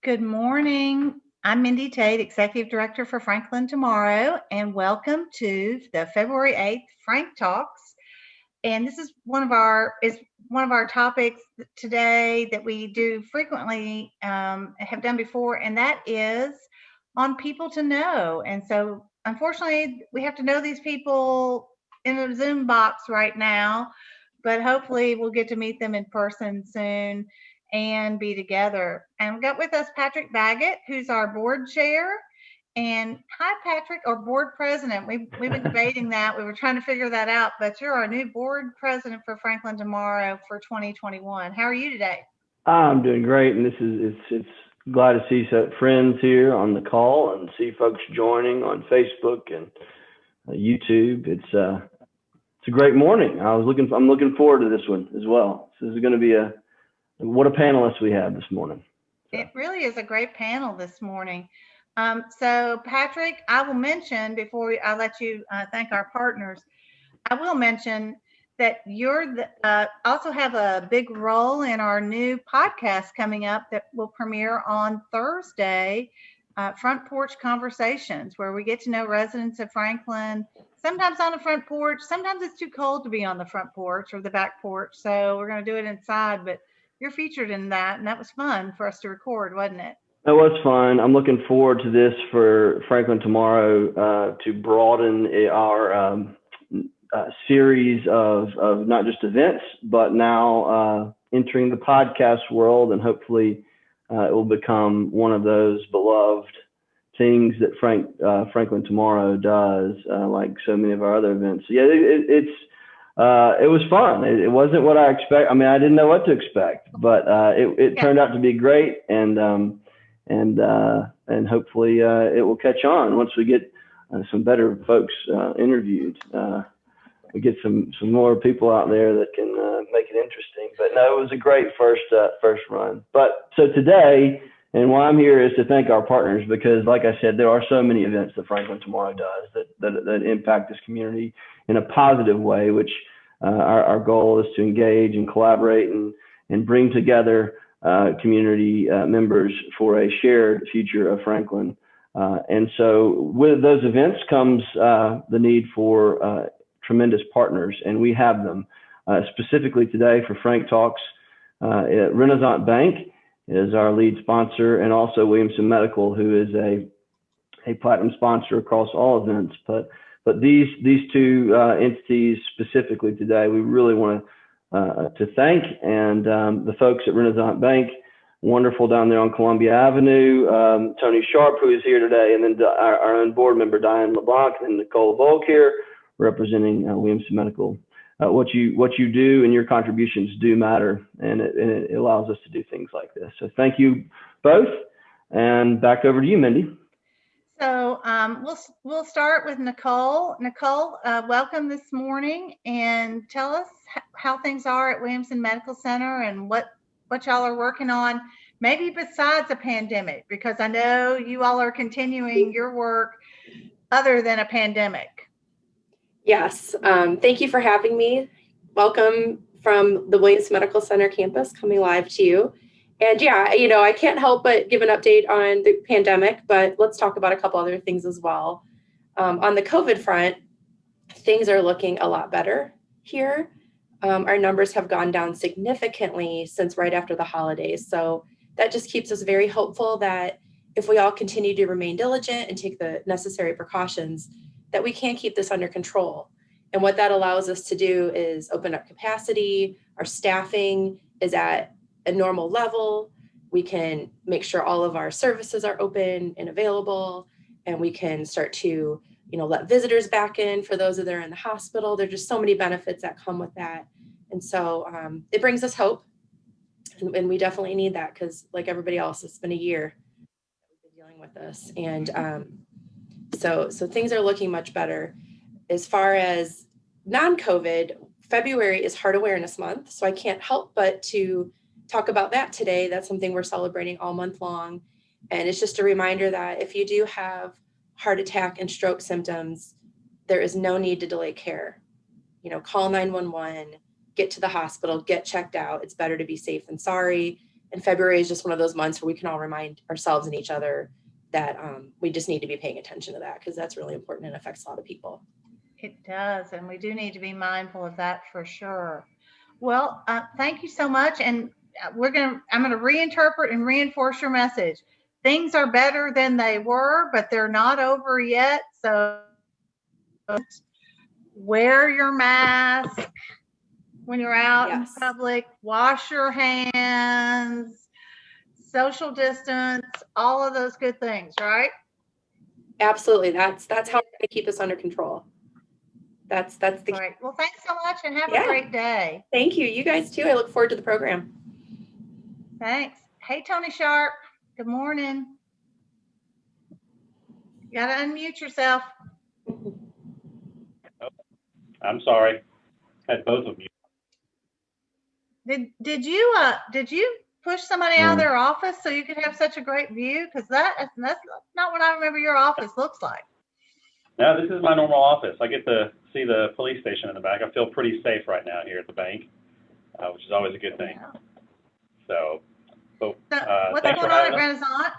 Good morning. I'm Mindy Tate, Executive Director for Franklin Tomorrow, and welcome to the February 8th FrankTalks. And this is one of our topics today that we do frequently, have done before, and that is on people to know. And so, unfortunately, we have to know these people in a Zoom box right now, but hopefully we'll get to meet them in person soon and be together. And we've got with us Patrick Baggett, who's our board chair. And hi, Patrick, or board president. We've been debating that. We were trying to figure that out, but you're our new board president for Franklin Tomorrow for 2021. How are you today? I'm doing great, and it's glad to see some friends here on the call and see folks joining on Facebook and YouTube. It's a great morning. I'm looking forward to this one as well. This is going to be what a panelist we have this morning. So. It really is a great panel this morning. So Patrick, I will mention before I let you thank our partners, I will mention that you're also have a big role in our new podcast coming up that will premiere on Thursday, Front Porch Conversations, where we get to know residents of Franklin, sometimes on the front porch. Sometimes it's too cold to be on the front porch or the back porch, so we're going to do it inside, but you're featured in that, and that was fun for us to record, wasn't it? That was fun. I'm looking forward to this for Franklin Tomorrow to broaden our series of not just events, but now entering the podcast world, and hopefully it will become one of those beloved things that Franklin Tomorrow does, like so many of our other events. So, yeah, it was fun. It wasn't what I expect. I mean, I didn't know what to expect, but it turned out to be great, and hopefully it will catch on once we get some better folks interviewed. We get some more people out there that can make it interesting. But no, it was a great first run. But so today, and why I'm here is to thank our partners, because like I said, there are so many events that Franklin Tomorrow does that impact this community in a positive way, which our goal is to engage and collaborate and bring together community members for a shared future of Franklin. And so with those events comes the need for tremendous partners, and we have them. Specifically today for FrankTalks, Renaissance Bank is our lead sponsor, and also Williamson Medical, who is a platinum sponsor across all events. But these two entities specifically today, we really want to thank, and the folks at Renaissance Bank, wonderful down there on Columbia Avenue, Tony Sharp, who is here today, and then our own board member Dionne LeBlanc, and Nicole Volk here representing Williamson Medical. What you do and your contributions do matter, and it allows us to do things like this. So thank you both, and back over to you, Mindy. So we'll start with Nicole. Nicole, welcome this morning, and tell us how things are at Williamson Medical Center and what y'all are working on, maybe besides a pandemic, because I know you all are continuing your work other than a pandemic. Yes, thank you for having me. Welcome from the Williamson Medical Center campus, coming live to you. And yeah, I can't help but give an update on the pandemic, but let's talk about a couple other things as well. On the COVID front, things are looking a lot better here. Our numbers have gone down significantly since right after the holidays. So that just keeps us very hopeful that if we all continue to remain diligent and take the necessary precautions, that we can keep this under control. And what that allows us to do is open up capacity. Our staffing is at a normal level. We can make sure all of our services are open and available, and we can start to, let visitors back in for those that are in the hospital. There are just so many benefits that come with that. And so it brings us hope, and we definitely need that, because like everybody else, it's been a year that we've been dealing with this. And so things are looking much better. As far as non-COVID, February is Heart Awareness Month, so I can't help but to talk about that today. That's something we're celebrating all month long. And it's just a reminder that if you do have heart attack and stroke symptoms, there is no need to delay care. Call 911, get to the hospital, get checked out. It's better to be safe than sorry. And February is just one of those months where we can all remind ourselves and each other that we just need to be paying attention to that, because that's really important and affects a lot of people. It does, and we do need to be mindful of that for sure. Well, thank you so much, and I'm going to reinterpret and reinforce your message. Things are better than they were, but they're not over yet. So wear your mask when you're out in public, wash your hands, social distance, all of those good things, right? Absolutely. That's how we're going to keep this under control. That's the right. Well, thanks so much, and have a great day. Thank you. You guys too. I look forward to the program. Thanks. Hey, Tony Sharp. Good morning. You got to unmute yourself. Oh, I'm sorry. Had both of you. Did you push somebody out of their office so you could have such a great view? Because that's not what I remember your office looks like. No, this is my normal office. I get to see the police station in the back. I feel pretty safe right now here at the bank, which is always a good thing. Yeah. So what's going on at Renaissance?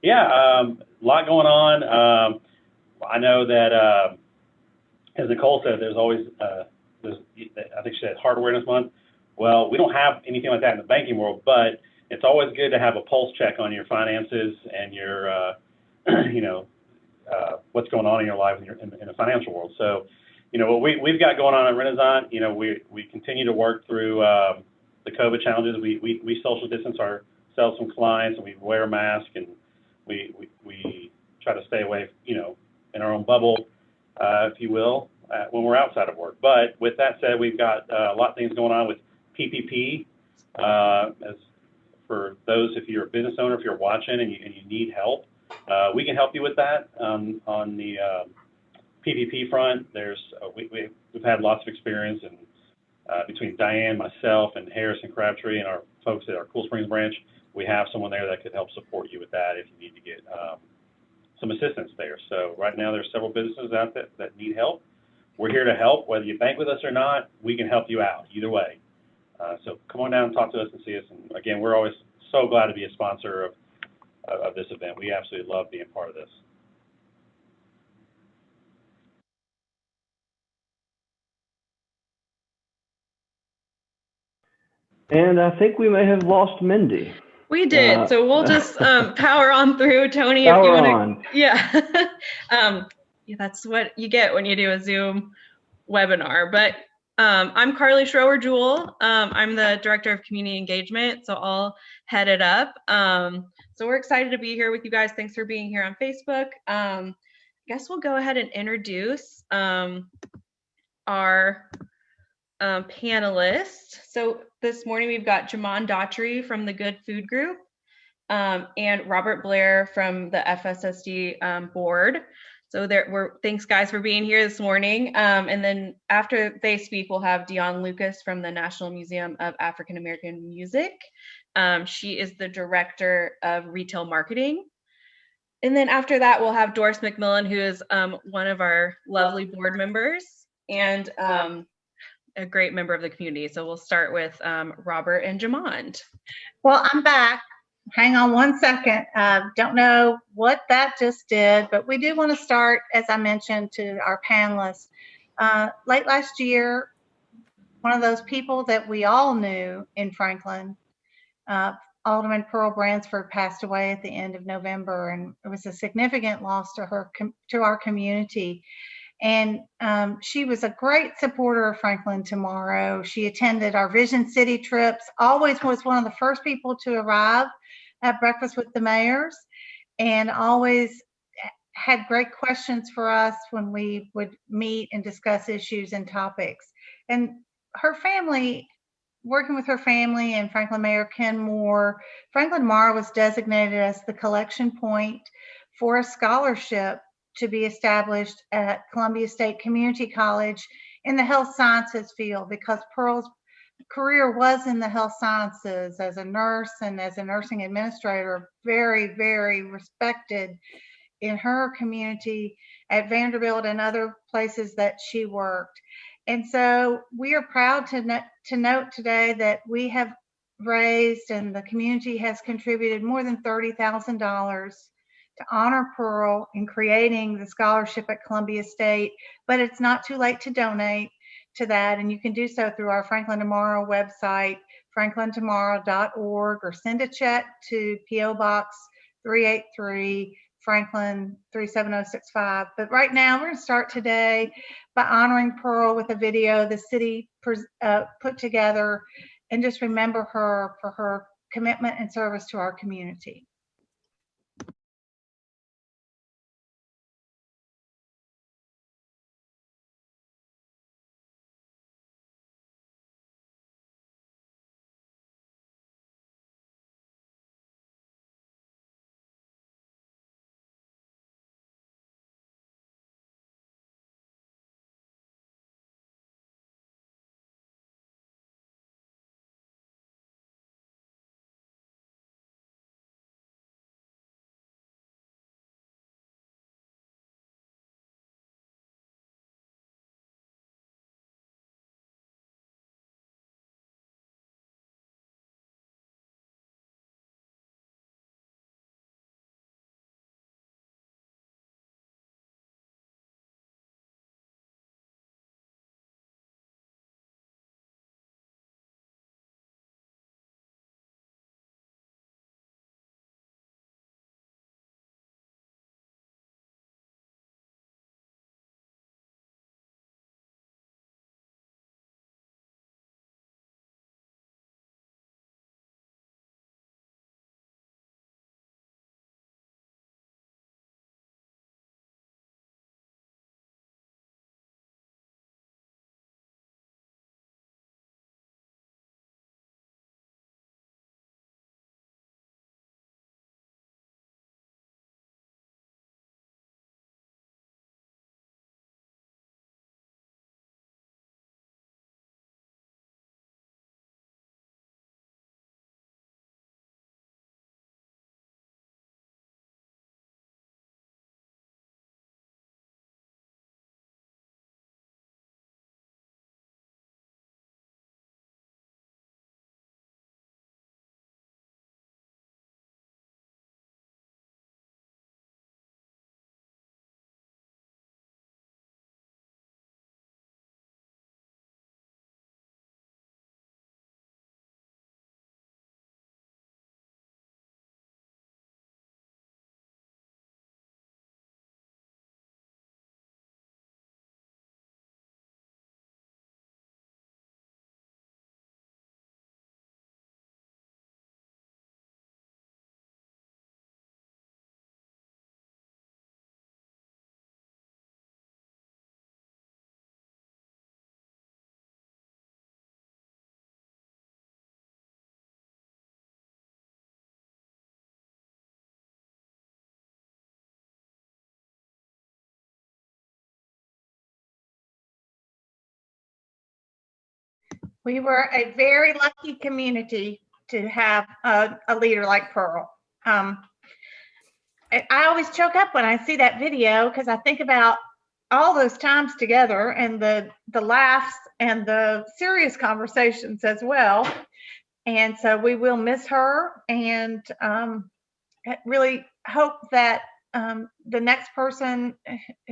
Yeah, a lot going on. I know that, as Nicole said, there's always, I think she said Heart Awareness Month. Well, we don't have anything like that in the banking world, but it's always good to have a pulse check on your finances and your, what's going on in your life in the financial world. So, what we've got going on at Renaissance, we continue to work through the COVID challenges. We social distance ourselves from clients, and we wear a mask, and we try to stay away, in our own bubble, if you will, when we're outside of work. But with that said, we've got a lot of things going on with PPP. As for those, if you're a business owner, if you're watching and you need help, we can help you with that. On the PPP front, we've had lots of experience, and between Dionne, myself, and Harrison Crabtree, and our folks at our Cool Springs branch, we have someone there that could help support you with that if you need to get some assistance there. So right now there's several businesses out there that need help. We're here to help. Whether you bank with us or not, we can help you out either way. So come on down and talk to us and see us. And again, we're always so glad to be a sponsor of this event. We absolutely love being part of this. And I think we may have lost Mindy. We did. So we'll just power on through, Tony. Power if you want on. to. Yeah. Yeah, that's what you get when you do a Zoom webinar. But I'm Carly Schroer-Jewell. I'm the Director of Community Engagement, so I'll head it up. So we're excited to be here with you guys. Thanks for being here on Facebook. I guess we'll go ahead and introduce our panelists. So this morning we've got Jemond Daughtry from the Good Food Group and Robert Blair from the FSSD board. So thanks guys for being here this morning. And then after they speak, we'll have Dionne Lucas from the National Museum of African American Music. She is the Director of Retail Marketing. And then after that, we'll have Doris McMillan, who is one of our lovely board members and a great member of the community. So we'll start with Robert and Jemond. Well, I'm back. Hang on one second. Don't know what that just did, but we do want to start, as I mentioned to our panelists. Late last year, one of those people that we all knew in Franklin, Alderman Pearl Bransford, passed away at the end of November, and it was a significant loss to our community. And she was a great supporter of Franklin Tomorrow. She attended our Vision City trips, always was one of the first people to arrive at Breakfast with the Mayors, and always had great questions for us when we would meet and discuss issues and topics. And her family, working with her family and Franklin Mayor Ken Moore, Franklin Tomorrow was designated as the collection point for a scholarship to be established at Columbia State Community College in the health sciences field, because Pearl's career was in the health sciences as a nurse and as a nursing administrator, very, very respected in her community at Vanderbilt and other places that she worked. And so we are proud to note today that we have raised and the community has contributed more than $30,000 to honor Pearl in creating the scholarship at Columbia State, but it's not too late to donate to that, and you can do so through our Franklin Tomorrow website, franklintomorrow.org, or send a check to P.O. Box 383, Franklin 37065. But right now, we're going to start today by honoring Pearl with a video the city put together, and just remember her for her commitment and service to our community. We were a very lucky community to have a leader like Pearl. I always choke up when I see that video because I think about all those times together and the laughs and the serious conversations as well. And so we will miss her, and really hope that the next person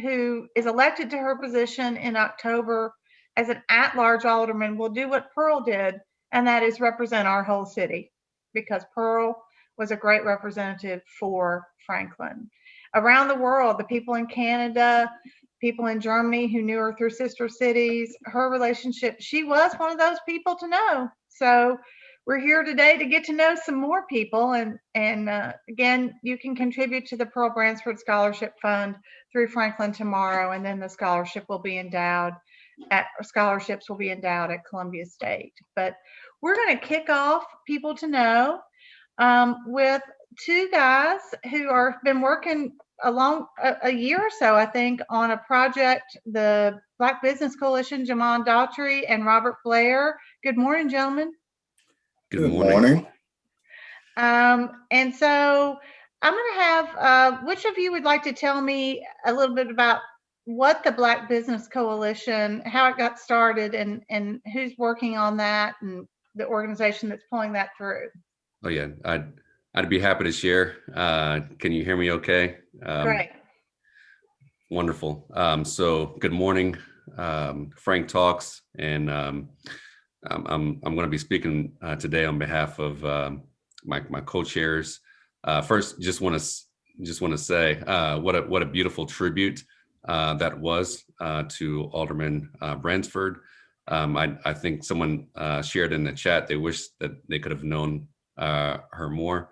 who is elected to her position in October as an at-large alderman will do what Pearl did, and that is represent our whole city, because Pearl was a great representative for Franklin. Around the world, the people in Canada, people in Germany who knew her through sister cities, her relationship, she was one of those people to know. So we're here today to get to know some more people. And again, you can contribute to the Pearl Bransford Scholarship Fund through Franklin Tomorrow, and then the scholarships will be endowed at Columbia State. But we're going to kick off People to Know with two guys who are been working along a year or so, I think, on a project, the Black Business Coalition, Jemond, Daughtry, and Robert Blair. Good morning, gentlemen. Good morning. And so I'm going to have, which of you would like to tell me a little bit about what the Black Business Coalition, how it got started, and who's working on that, and the organization that's pulling that through. Oh yeah, I'd be happy to share. Can you hear me okay? Great. Wonderful. So good morning, FrankTalks, and I'm going to be speaking today on behalf of my co-chairs. First, just want to say what a beautiful tribute that was to Alderman Bransford. I think someone shared in the chat they wish that they could have known her more.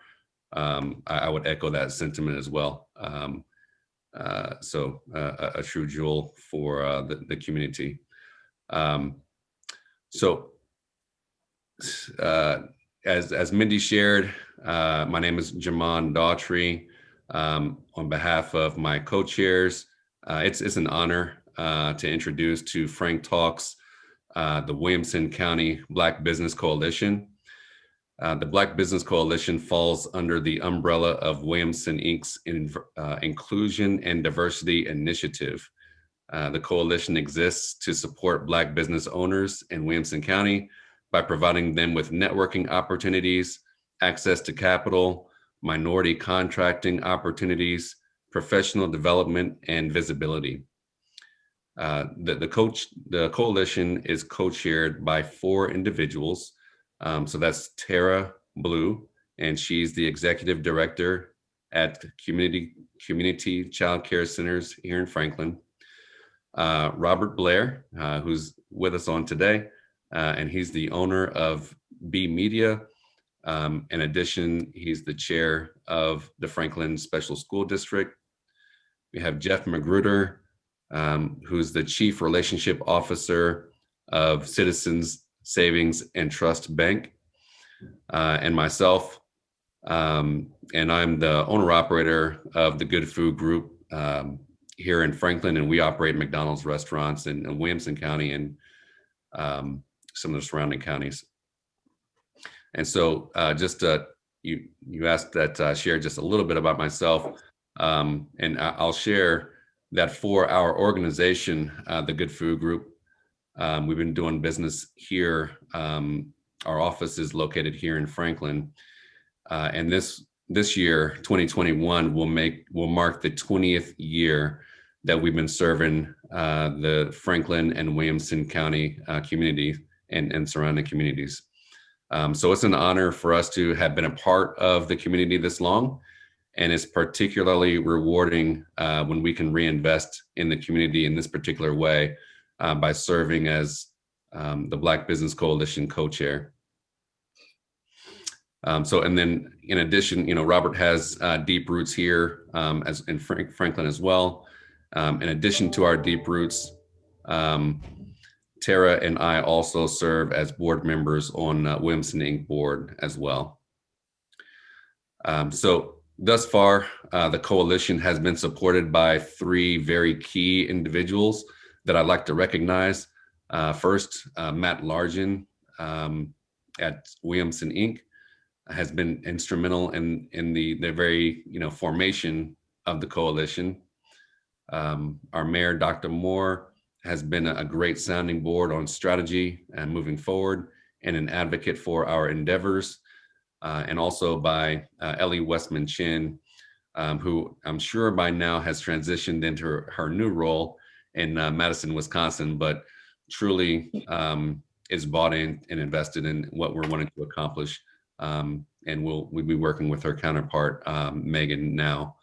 I would echo that sentiment as well. So a true jewel for the community. As Mindy shared, my name is Jemond Daughtry. On behalf of my co-chairs, it's an honor to introduce to FrankTalks the Williamson County Black Business Coalition. The Black Business Coalition falls under the umbrella of Williamson Inc.'s Inclusion and Diversity Initiative. The coalition exists to support Black business owners in Williamson County by providing them with networking opportunities, access to capital, minority contracting opportunities, professional development, and visibility. The coalition is co-chaired by 4 individuals. So that's Tara Blue, and she's the executive director at Community Child Care Centers here in Franklin. Robert Blair, who's with us on today, and he's the owner of B Media. In addition, he's the chair of the Franklin Special School District. We have Jeff Magruder, who's the chief relationship officer of Citizens Savings and Trust Bank, and myself, and I'm the owner operator of the Good Food Group here in Franklin, and we operate McDonald's restaurants in Williamson County and some of the surrounding counties. And so you asked that share just a little bit about myself, and I'll share that for our organization, the Good Food Group. We've been doing business here. Our office is located here in Franklin, and this year, 2021, will mark the 20th year that we've been serving the Franklin and Williamson County community and surrounding communities. So it's an honor for us to have been a part of the community this long, and it's particularly rewarding when we can reinvest in the community in this particular way by serving as the Black Business Coalition co-chair. And then in addition, Robert has deep roots here as in Franklin as well. In addition to our deep roots, Tara and I also serve as board members on Williamson Inc. board as well. So thus far, the coalition has been supported by 3 very key individuals that I'd like to recognize. First, Matt Largent at Williamson Inc. has been instrumental in the very formation of the coalition. Our mayor, Dr. Moore, has been a great sounding board on strategy and moving forward, and an advocate for our endeavors. And also by Ellie Westman Chin, who I'm sure by now has transitioned into her new role in Madison, Wisconsin, but truly is bought in and invested in what we're wanting to accomplish. And we'll be working with her counterpart, Megan, now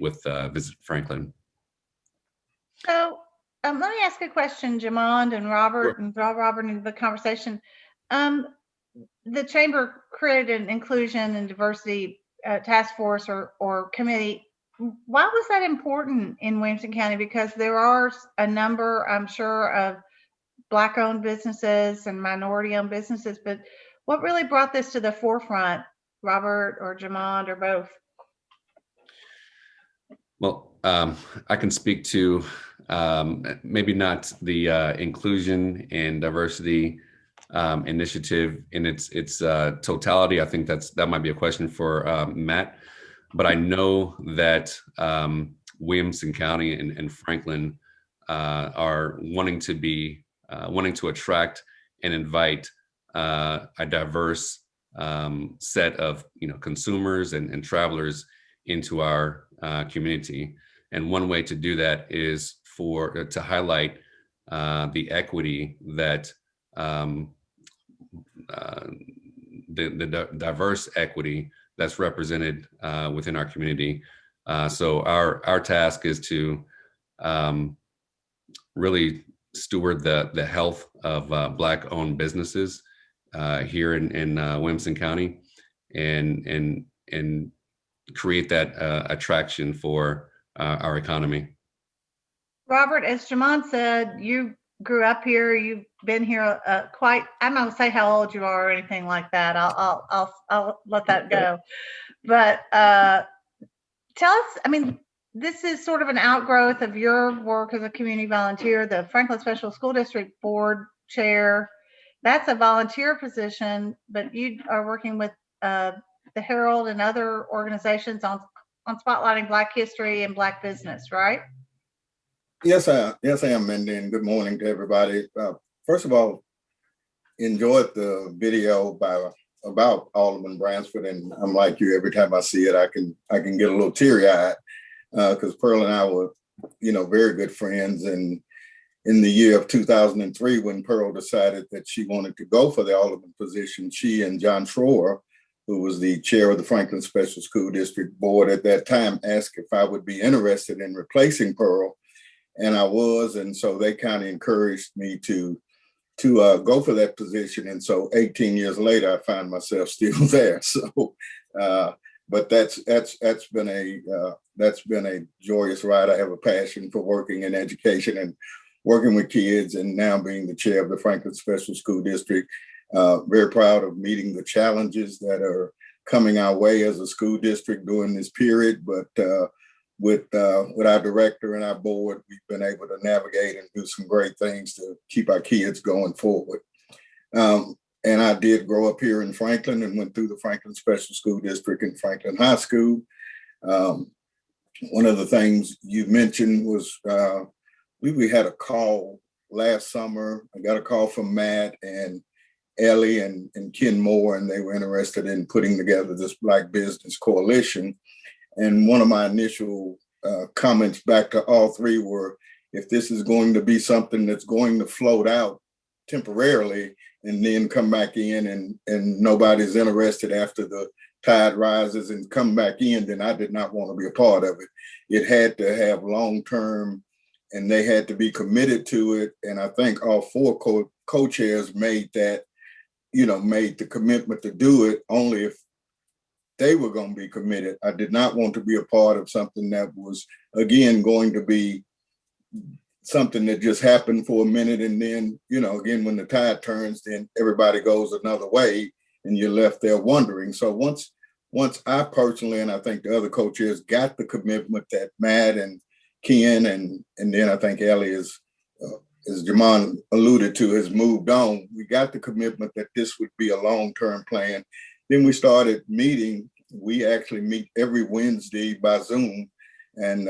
with Visit Franklin. So let me ask a question, Jemond and Robert, and draw Robert into the conversation. The Chamber created an inclusion and diversity task force or committee. Why was that important in Williamson County? Because there are a number, I'm sure, of Black-owned businesses and minority-owned businesses, but what really brought this to the forefront, Robert or Jemond or both? Well, I can speak to maybe not the inclusion and diversity initiative in its totality. I think that might be a question for Matt, but I know that Williamson County and Franklin are wanting to attract and invite a diverse set of consumers and travelers into our community. And one way to do that is to highlight the equity that the diverse equity that's represented within our community. So our task is to really steward the health of Black-owned businesses here in Williamson County, and create that attraction for our economy. Robert, as Jemond said, you grew up here. You've been here quite. I'm not gonna say how old you are or anything like that. I'll let that go. But tell us. I mean, this is sort of an outgrowth of your work as a community volunteer. The Franklin Special School District Board Chair. That's a volunteer position, but you are working with the Herald and other organizations on spotlighting Black history and Black business, right? Yes, I am, Mindy, and good morning to everybody. First of all, enjoyed the video about Alderman Bransford, and I'm like you. Every time I see it, I can get a little teary-eyed because Pearl and I were, very good friends. And in the year of 2003, when Pearl decided that she wanted to go for the Alderman position, she and John Schroer, who was the chair of the Franklin Special School District Board at that time, asked if I would be interested in replacing Pearl. And I was, and so they kind of encouraged me to go for that position. And so 18 years later, I find myself still there. So, but that's been a joyous ride. I have a passion for working in education and working with kids, and now being the chair of the Franklin Special School District. Very proud of meeting the challenges that are coming our way as a school district during this period, but with our director and our board, we've been able to navigate and do some great things to keep our kids going forward. And I did grow up here in Franklin and went through the Franklin Special School District and Franklin High School. One of the things you mentioned was we had a call last summer. I got a call from Matt and Ellie and Ken Moore, and they were interested in putting together this Black Business Coalition. And one of my initial comments back to all three were, if this is going to be something that's going to float out temporarily and then come back in and nobody's interested after the tide rises and come back in, then I did not want to be a part of it. It had to have long-term, and they had to be committed to it. And I think all four co-chairs made that, made the commitment to do it only if they were going to be committed. I did not want to be a part of something that was, again, going to be something that just happened for a minute. And then, again, when the tide turns, then everybody goes another way and you're left there wondering. So once I personally, and I think the other co-chairs, got the commitment that Matt and Ken and then I think Ellie is, as Jemond alluded to, has moved on. We got the commitment that this would be a long-term plan. Then we started meeting. We actually meet every Wednesday by Zoom, and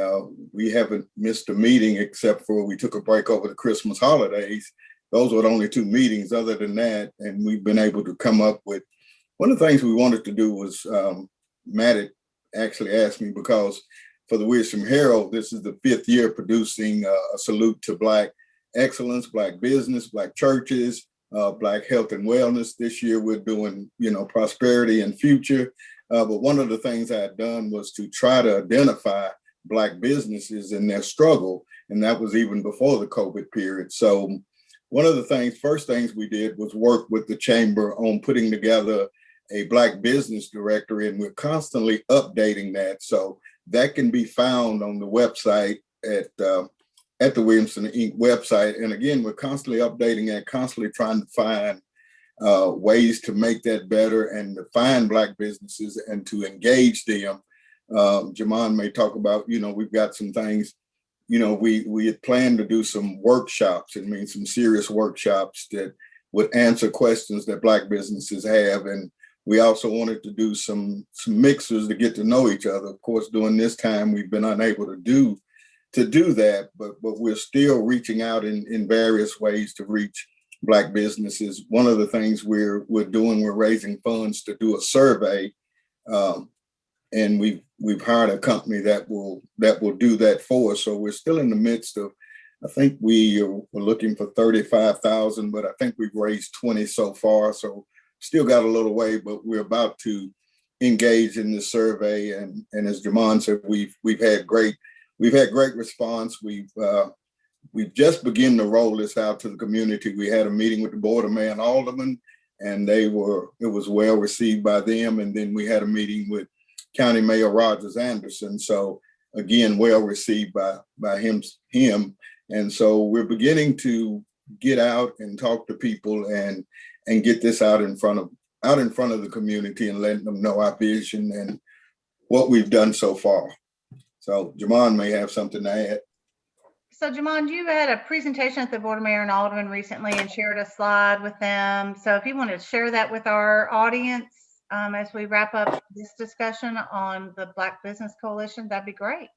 we haven't missed a meeting except for we took a break over the Christmas holidays. Those were the only two meetings other than that, and we've been able to come up with, one of the things we wanted to do was, Matt actually asked me, because for the Williamson Herald, this is the 5th year producing a salute to Black excellence, Black business, Black churches, Black health and wellness. This year we're doing, prosperity and future. But one of the things I had done was to try to identify Black businesses and their struggle. And that was even before the COVID period. So one of the first things we did was work with the chamber on putting together a Black business directory, and we're constantly updating that. So that can be found on the website at the Williamson Inc. website. And again, we're constantly updating that, constantly trying to find ways to make that better and to find Black businesses and to engage them. Jemond may talk about, we've got some things, we had planned to do some workshops, some serious workshops that would answer questions that Black businesses have. And we also wanted to do some mixers to get to know each other. Of course, during this time, we've been unable to do that, but we're still reaching out in various ways to reach Black businesses. One of the things we're doing, we're raising funds to do a survey, and we've hired a company that will do that for us. So we're still in the midst of. I think we're looking for 35,000, but I think we've raised 20 so far. So still got a little way, but we're about to engage in this survey. And as Jemond said, we've had great response. We've just begun to roll this out to the community. We had a meeting with the Board of Mayor and Aldermen, and it was well received by them. And then we had a meeting with County Mayor Rogers Anderson. So again, well received by him. And so we're beginning to get out and talk to people and get this out in front of the community and letting them know our vision and what we've done so far. So Jemond may have something to add. So Jemond, you had a presentation at the Board of Mayor and Aldermen recently and shared a slide with them. So if you want to share that with our audience as we wrap up this discussion on the Black Business Coalition, that'd be great.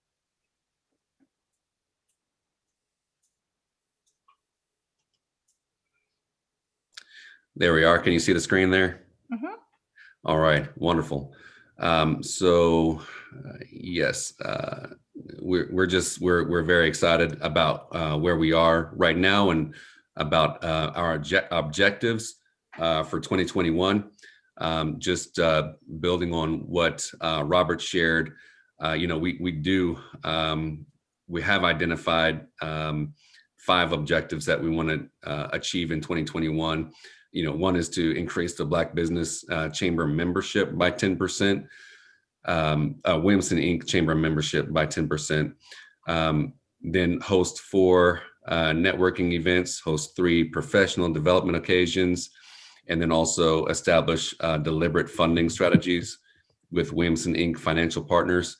There we are. Can you see the screen there? Mm-hmm. All right, wonderful. Yes, we're very excited about where we are right now and about our objectives for 2021. Just building on what Robert shared, we have identified 5 objectives that we want to achieve in 2021. One is to increase the Black Business Chamber membership by 10%, Williamson Inc. Chamber membership by 10%, then host 4 networking events, host 3 professional development occasions, and then also establish deliberate funding strategies with Williamson Inc. financial partners.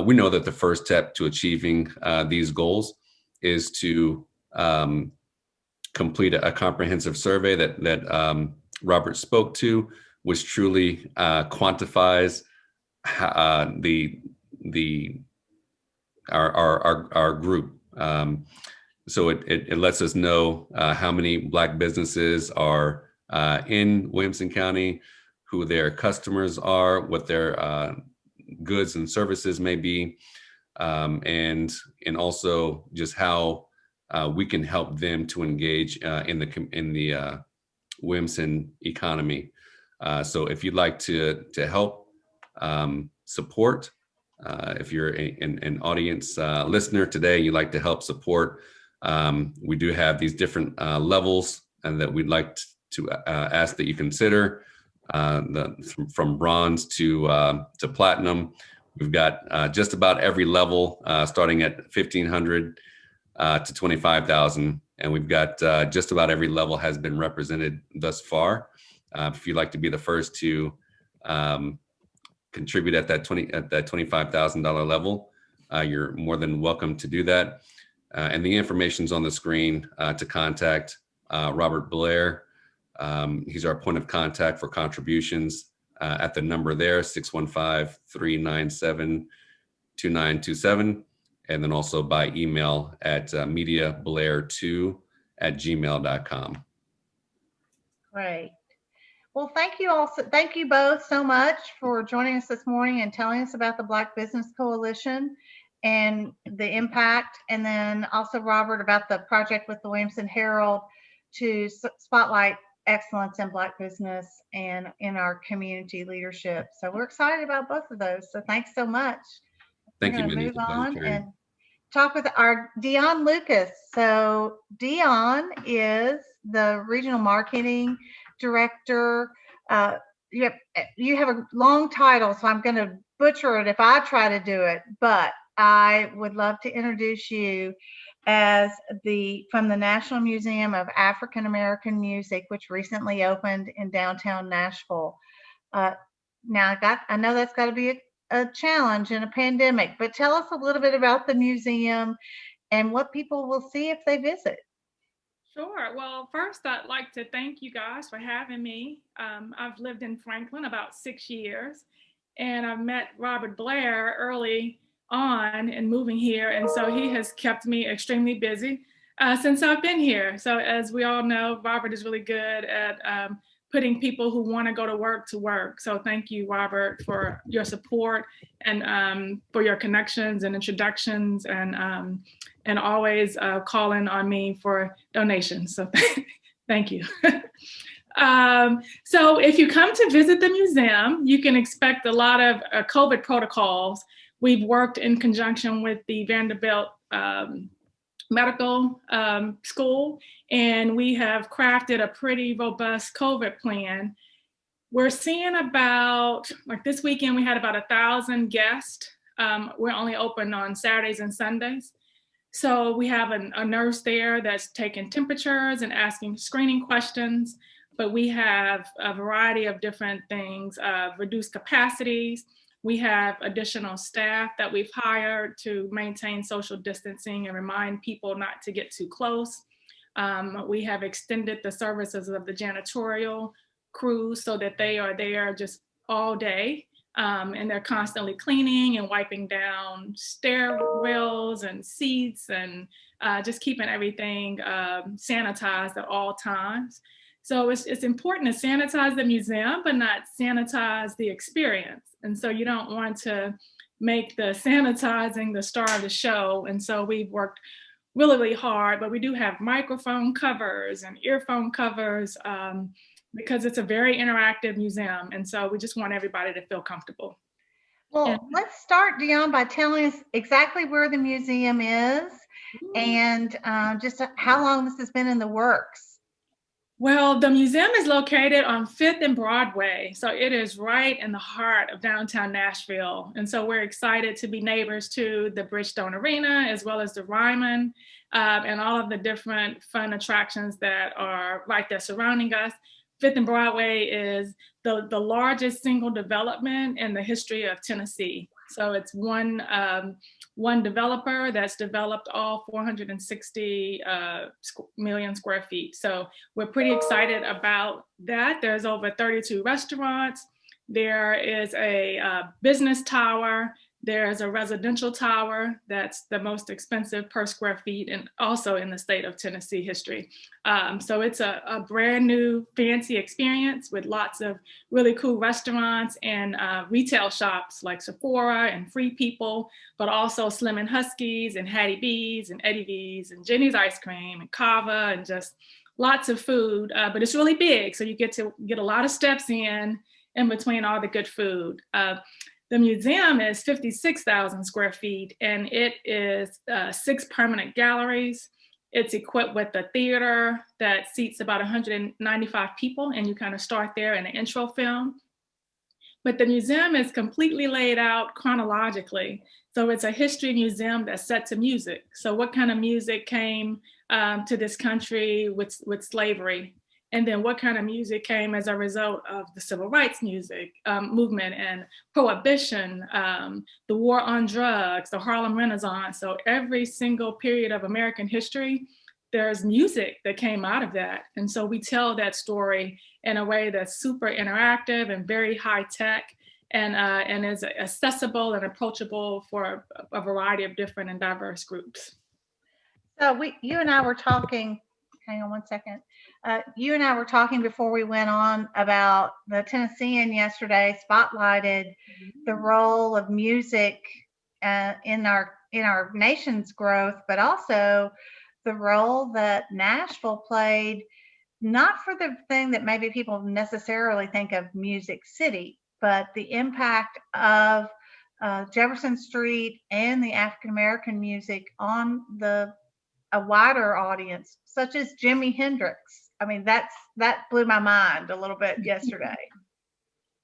We know that the first step to achieving these goals is to complete a comprehensive survey that Robert spoke to, which truly quantifies our group. So it lets us know how many Black businesses are in Williamson County, who their customers are, what their goods and services may be, and also just how we can help them to engage in the Williamson economy. So if you'd like to help support, if you're an audience listener today, you'd like to help support, we do have these different levels and that we'd like to ask that you consider, from bronze to platinum. We've got just about every level, starting at 1,500 to 25,000, and we've got just about every level has been represented thus far. If you'd like to be the first to contribute at that $25,000 level, you're more than welcome to do that. And the information's on the screen to contact Robert Blair. He's our point of contact for contributions at the number there, 615-397-2927. And then also by email at mediablair2@gmail.com. Great. Well, thank you both so much for joining us this morning and telling us about the Black Business Coalition and the impact, and then also Robert about the project with the Williamson Herald to spotlight excellence in Black business and in our community leadership. So we're excited about both of those. So thanks so much. Thank you, Mindy. Move on and talk with our Dionne Lucas. So Dionne is the regional marketing director. You have a long title, so I'm going to butcher it if I try to do it, but I would love to introduce you as from the National Museum of African American Music, which recently opened in downtown Nashville. Now I know that's got to be a challenge in a pandemic, but tell us a little bit about the museum and what people will see if they visit. Sure. Well, first, I'd like to thank you guys for having me. I've lived in Franklin about 6 years, and I've met Robert Blair early on in moving here, and so he has kept me extremely busy. since I've been here. So as we all know, Robert is really good at putting people who want to go to work to work. So thank you, Robert, for your support and for your connections and introductions and always calling on me for donations. So thank you. So if you come to visit the museum, you can expect a lot of COVID protocols. We've worked in conjunction with the Vanderbilt Medical School, and we have crafted a pretty robust COVID plan. We're seeing about, like this weekend, we had about 1,000 guests. We're only open on Saturdays and Sundays. So we have a nurse there that's taking temperatures and asking screening questions, but we have a variety of different things, reduced capacities. We have additional staff that we've hired to maintain social distancing and remind people not to get too close. We have extended the services of the janitorial crews so that they are there just all day. And they're constantly cleaning and wiping down stairwells and seats and just keeping everything sanitized at all times. So it's important to sanitize the museum, but not sanitize the experience. And so you don't want to make the sanitizing the star of the show. And so we've worked really, really hard, but we do have microphone covers and earphone covers because it's a very interactive museum. And so we just want everybody to feel comfortable. Well, let's start, Dionne, by telling us exactly where the museum is and just how long this has been in the works. Well, the museum is located on 5th and Broadway. So it is right in the heart of downtown Nashville. And so we're excited to be neighbors to the Bridgestone Arena, as well as the Ryman, and all of the different fun attractions that are right there surrounding us. 5th and Broadway is the largest single development in the history of Tennessee. So it's one developer that's developed all 460 million square feet. So we're pretty excited about that. There's over 32 restaurants. There is a business tower. There's a residential tower that's the most expensive per square feet and also in the state of Tennessee history. So it's a brand new fancy experience with lots of really cool restaurants and retail shops like Sephora and Free People, but also Slim and Huskies and Hattie B's and Eddie V's and Jenny's Ice Cream and Kava and just lots of food. But it's really big, so you get to get a lot of steps in between all the good food. The museum is 56,000 square feet, and it is 6 permanent galleries. It's equipped with a theater that seats about 195 people, and you kind of start there in the intro film. But the museum is completely laid out chronologically. So it's a history museum that's set to music. So what kind of music came to this country with slavery? And then what kind of music came as a result of the civil rights movement and prohibition, the war on drugs, the Harlem Renaissance. So every single period of American history, there's music that came out of that. And so we tell that story in a way that's super interactive and very high tech and is accessible and approachable for a variety of different and diverse groups. So you and I were talking, hang on one second. You and I were talking before we went on about the Tennessean yesterday spotlighted the role of music in our nation's growth, but also the role that Nashville played, not for the thing that maybe people necessarily think of Music City, but the impact of Jefferson Street and the African American music on a wider audience, such as Jimi Hendrix. I mean, that blew my mind a little bit yesterday.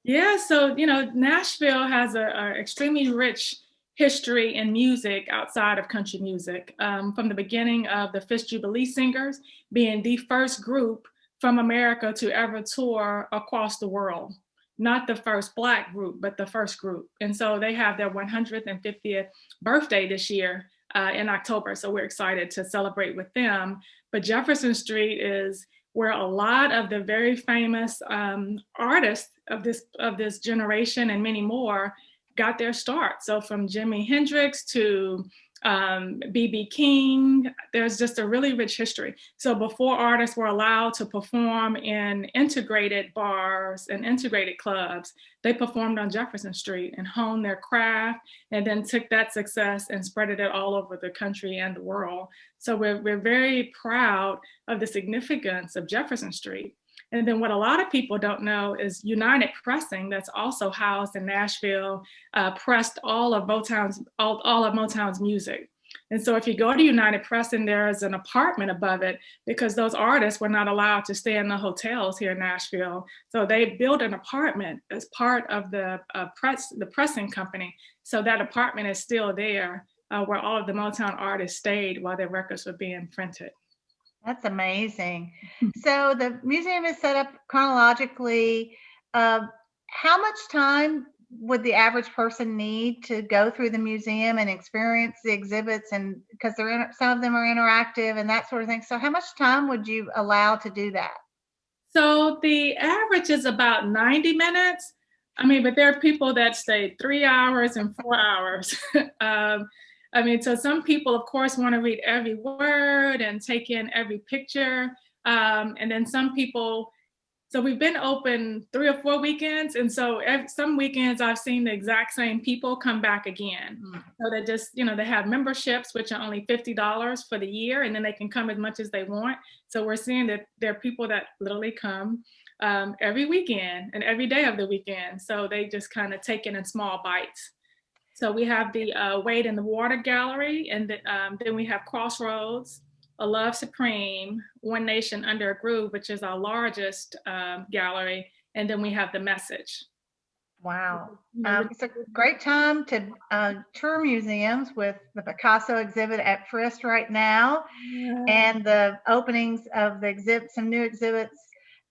Yeah, so Nashville has a extremely rich history in music outside of country music, from the beginning of the Fisk Jubilee Singers being the first group from America to ever tour across the world. Not the first Black group, but the first group. And so they have their 150th birthday this year in October. So we're excited to celebrate with them. But Jefferson Street is where a lot of the very famous artists of this generation and many more got their start. So from Jimi Hendrix to B.B. King, there's just a really rich history. So before artists were allowed to perform in integrated bars and integrated clubs, they performed on Jefferson Street and honed their craft, and then took that success and spread it all over the country and the world. So we're very proud of the significance of Jefferson Street. And then what a lot of people don't know is United Pressing, that's also housed in Nashville, pressed all of Motown's music. And so if you go to United Pressing, there is an apartment above it, because those artists were not allowed to stay in the hotels here in Nashville. So they built an apartment as part of the pressing company. So that apartment is still there, where all of the Motown artists stayed while their records were being printed. That's amazing. So the museum is set up chronologically. How much time would the average person need to go through the museum and experience the exhibits? And because some of them are interactive and that sort of thing. So how much time would you allow to do that? So the average is about 90 minutes. I mean, but there are people that stay 3 hours and 4 hours. So some people, of course, want to read every word and take in every picture. And then some people, so we've been open 3 or 4 weekends. And so some weekends I've seen the exact same people come back again. So they just, they have memberships, which are only $50 for the year, and then they can come as much as they want. So we're seeing that there are people that literally come every weekend and every day of the weekend. So they just kind of take it in small bites. So we have the Wade in the Water Gallery, and then we have Crossroads, A Love Supreme, One Nation Under a Groove, which is our largest gallery, and then we have The Message. Wow. It's a great time to tour museums with the Picasso exhibit at Frist right now, and the openings of some new exhibits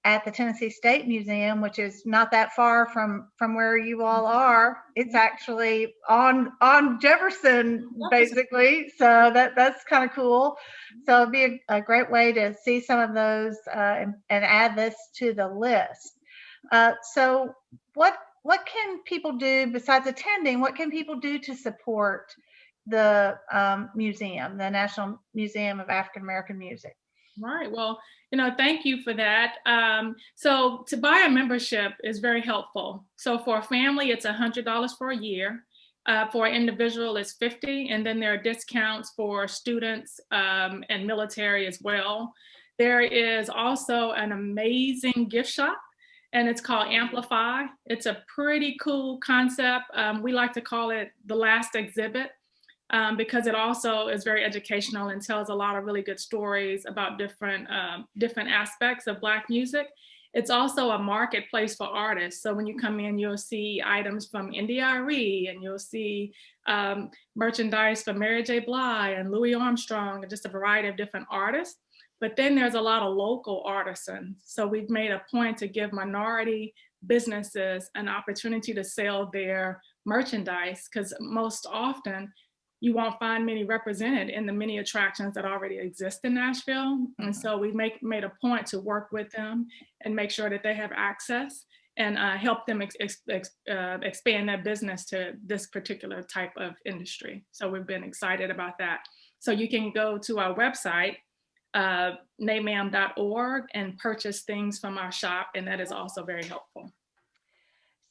at the Tennessee State Museum, which is not that far from where you all are. It's actually on Jefferson, basically. So that's kind of cool. So it'd be a great way to see some of those and add this to the list. So what can people do besides attending? What can people do to support the museum, the National Museum of African American Music? Right. Well, thank you for that. So to buy a membership is very helpful. So for a family, it's $100 for a year. For an individual, it's $50. And then there are discounts for students and military as well. There is also an amazing gift shop, and it's called Amplify. It's a pretty cool concept. We like to call it the last exhibit. Because it also is very educational and tells a lot of really good stories about different aspects of Black music. It's also a marketplace for artists. So when you come in, you'll see items from India.Arie, and you'll see merchandise from Mary J. Blige and Louis Armstrong, and just a variety of different artists. But then there's a lot of local artisans. So we've made a point to give minority businesses an opportunity to sell their merchandise, because most often you won't find many represented in the many attractions that already exist in Nashville. And so we made a point to work with them and make sure that they have access and help them expand their business to this particular type of industry. So we've been excited about that. So you can go to our website, namam.org, and purchase things from our shop, and that is also very helpful.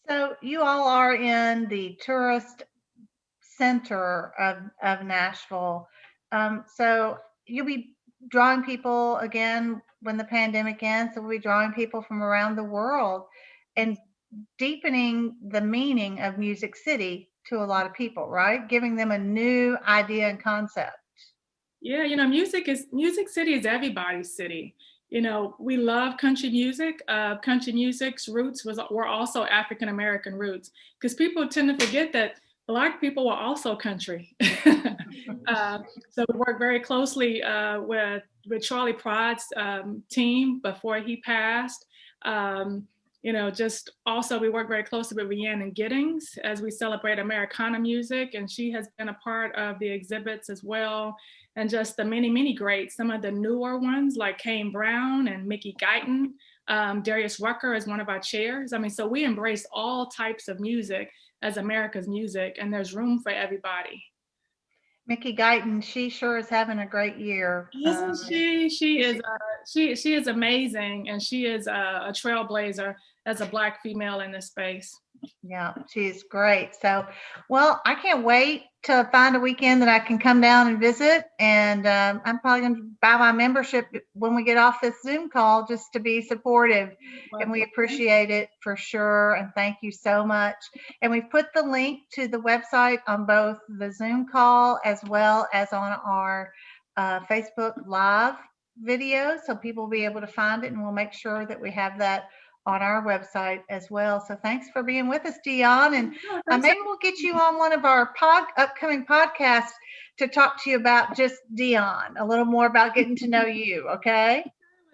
So you all are in the tourist center of Nashville. So you'll be drawing people again when the pandemic ends. So we'll be drawing people from around the world and deepening the meaning of Music City to a lot of people, right? Giving them a new idea and concept. Yeah, Music City is everybody's city. We love country music. Country music's roots were also African American roots, because people tend to forget that Black people were also country. So we worked very closely with Charlie Pride's team before he passed. Just also we work very closely with Rhiannon Giddings as we celebrate Americana music, and she has been a part of the exhibits as well. And just the many, many greats, some of the newer ones like Kane Brown and Mickey Guyton. Darius Rucker is one of our chairs. So we embrace all types of music as America's music, and there's room for everybody. Mickey Guyton, she sure is having a great year. Isn't she? She is amazing, and she is a trailblazer as a Black female in this space. Yeah, she's great. So, well, I can't wait to find a weekend that I can come down and visit. And I'm probably going to buy my membership when we get off this Zoom call just to be supportive. And we appreciate it for sure. And thank you so much. And we've put the link to the website on both the Zoom call as well as on our Facebook Live video. So people will be able to find it, and we'll make sure that we have that on our website as well. So thanks for being with us, Dionne. And maybe we'll get you on one of our upcoming podcasts to talk to you about just Dionne, a little more about getting to know you, okay?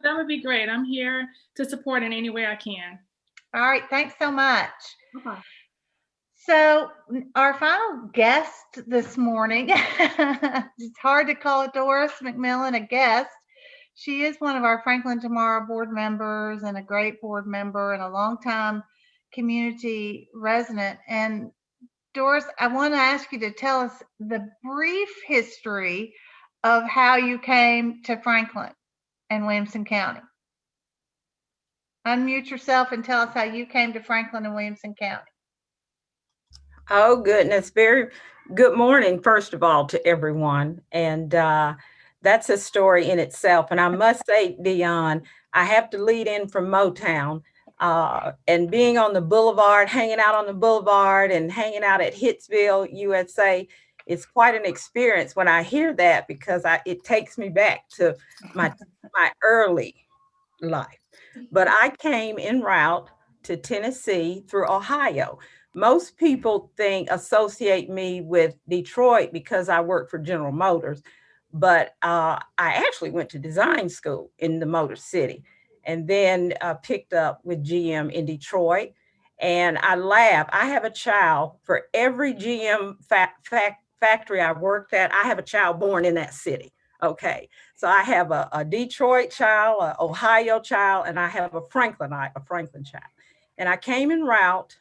That would be great. I'm here to support in any way I can. All right, thanks so much. Okay. So our final guest this morning, it's hard to call Doris McMillan a guest. She is one of our Franklin Tomorrow board members and a great board member and a longtime community resident. And Doris, I want to ask you to tell us the brief history of how you came to Franklin and Williamson County. Unmute yourself and tell us how you came to Franklin and Williamson County. Oh, goodness. Very good morning, first of all, to everyone. And that's a story in itself. And I must say, Dionne, I have to lead in from Motown and being on the boulevard, hanging out on the boulevard and hanging out at Hitsville, USA. It's quite an experience when I hear that, because it takes me back to my early life. But I came en route to Tennessee through Ohio. Most people associate me with Detroit because I work for General Motors. But I actually went to design school in the Motor City, and then picked up with GM in Detroit. And I laugh. I have a child for every GM factory I worked at. I have a child born in that city. Okay, so I have a Detroit child, an Ohio child, and I have a Franklin child. And I came en route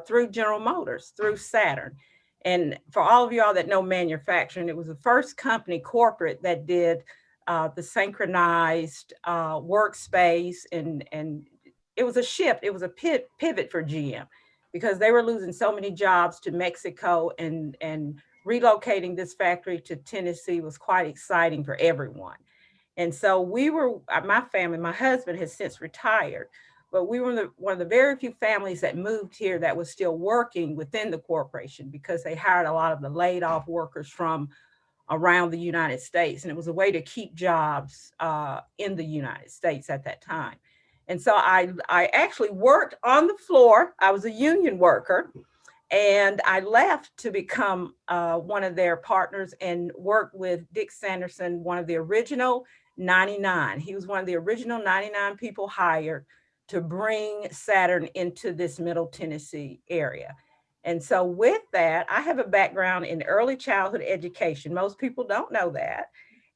through General Motors, through Saturn. And for all of y'all that know manufacturing, it was the first company corporate that did the synchronized workspace, and it was a shift. It was a pivot for GM, because they were losing so many jobs to Mexico, and relocating this factory to Tennessee was quite exciting for everyone. And so we were, my family, my husband has since retired, but we were one of the very few families that moved here that was still working within the corporation, because they hired a lot of the laid off workers from around the United States. And it was a way to keep jobs in the United States at that time. And so I actually worked on the floor. I was a union worker, and I left to become one of their partners and worked with Dick Sanderson, one of the original 99. He was one of the original 99 people hired to bring Saturn into this Middle Tennessee area. And so with that, I have a background in early childhood education. Most people don't know that.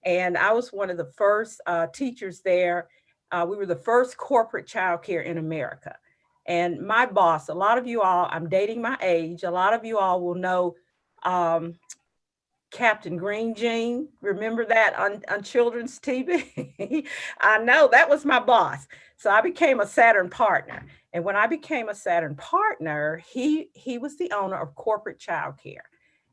And I was one of the first teachers there. We were the first corporate childcare in America. And my boss, a lot of you all, I'm dating my age, a lot of you all will know Captain Green Jean. Remember that on children's TV? I know, that was my boss. So I became a Saturn partner. And when I became a Saturn partner, he was the owner of corporate childcare.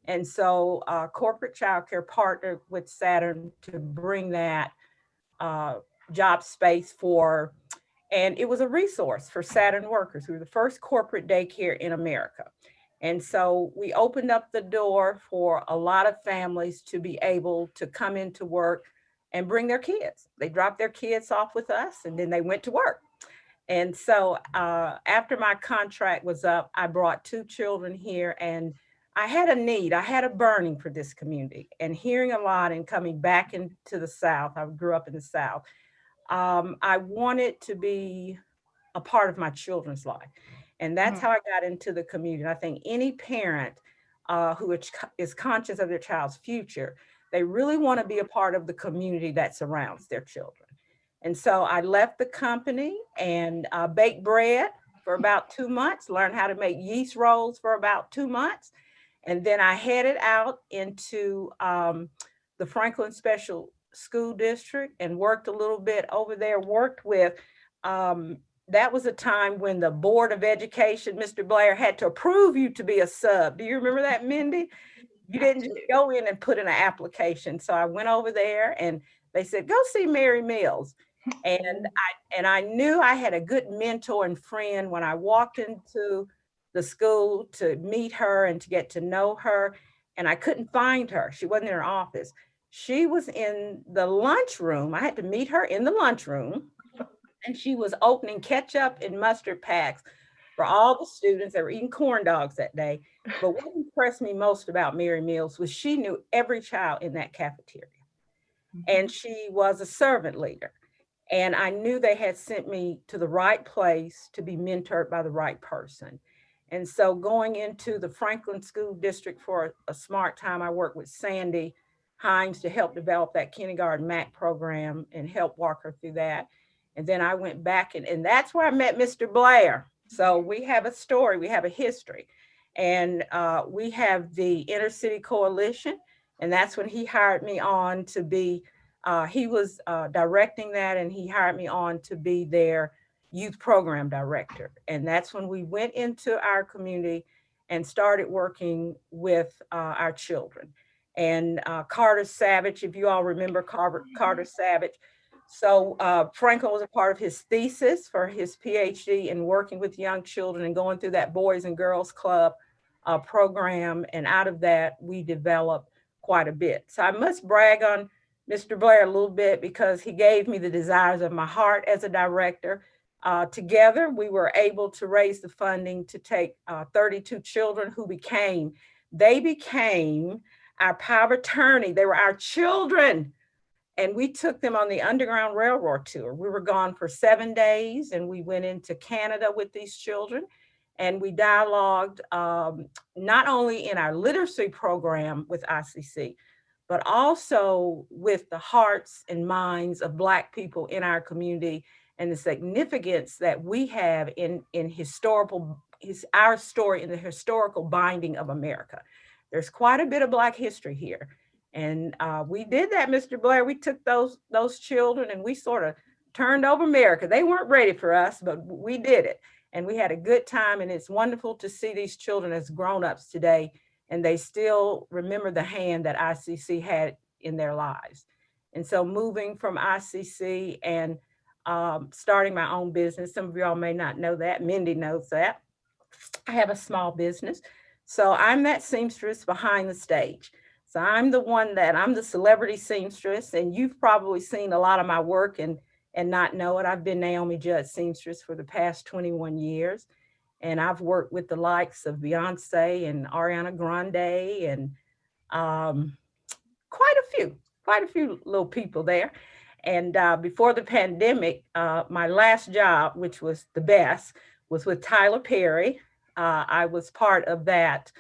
And so corporate childcare partnered with Saturn to bring that job space for, and it was a resource for Saturn workers. We were the first corporate daycare in America. And so we opened up the door for a lot of families to be able to come into work and bring their kids. They dropped their kids off with us, and then they went to work. And so after my contract was up, I brought 2 children here, and I had a need. I had a burning for this community, and hearing a lot and coming back into the South. I grew up in the South. I wanted to be a part of my children's life. And that's how I got into the community. I think any parent who is conscious of their child's future, they really want to be a part of the community that surrounds their children. And so I left the company and baked bread for about 2 months, learned how to make yeast rolls for about 2 months. And then I headed out into the Franklin Special School District and worked a little bit over there, worked with, that was a time when the Board of Education, Mr. Blair, had to approve you to be a sub. Do you remember that, Mindy? You didn't just go in and put in an application. So I went over there and they said, go see Mary Mills. And I knew I had a good mentor and friend when I walked into the school to meet her and to get to know her. And I couldn't find her. She wasn't in her office. She was in the lunchroom. I had to meet her in the lunchroom. And she was opening ketchup and mustard packs for all the students that were eating corn dogs that day. But what impressed me most about Mary Mills was she knew every child in that cafeteria. And she was a servant leader. And I knew they had sent me to the right place to be mentored by the right person. And so going into the Franklin School District for a smart time, I worked with Sandy Hines to help develop that kindergarten MAC program and help walk her through that. And then I went back and that's where I met Mr. Blair. So we have a story, we have a history. And we have the Inner City Coalition. And that's when he hired me on to be, he was directing that, and he hired me on to be their youth program director. And that's when we went into our community and started working with our children. And Carter Savage, if you all remember Carter Savage. So Franklin was a part of his thesis for his PhD in working with young children and going through that Boys and Girls Club program. And out of that, we developed quite a bit. So I must brag on Mr. Blair a little bit because he gave me the desires of my heart as a director. Together, we were able to raise the funding to take 32 children who became our power of attorney. They were our children. And we took them on the Underground Railroad tour. We were gone for 7 days and we went into Canada with these children. And we dialogued not only in our literacy program with ICC, but also with the hearts and minds of Black people in our community and the significance that we have in our story in the historical binding of America. There's quite a bit of Black history here. And we did that, Mr. Blair. We took those children and we sort of turned over America. They weren't ready for us, but we did it. And we had a good time. And it's wonderful to see these children as grown-ups today. And they still remember the hand that ICC had in their lives. And so moving from ICC and starting my own business, some of y'all may not know that, Mindy knows that. I have a small business. So I'm that seamstress behind the stage. So I'm the celebrity seamstress, and you've probably seen a lot of my work and not know it. I've been Naomi Judd seamstress for the past 21 years. And I've worked with the likes of Beyonce and Ariana Grande and quite a few little people there. And before the pandemic, my last job, which was the best, was with Tyler Perry. I was part of that,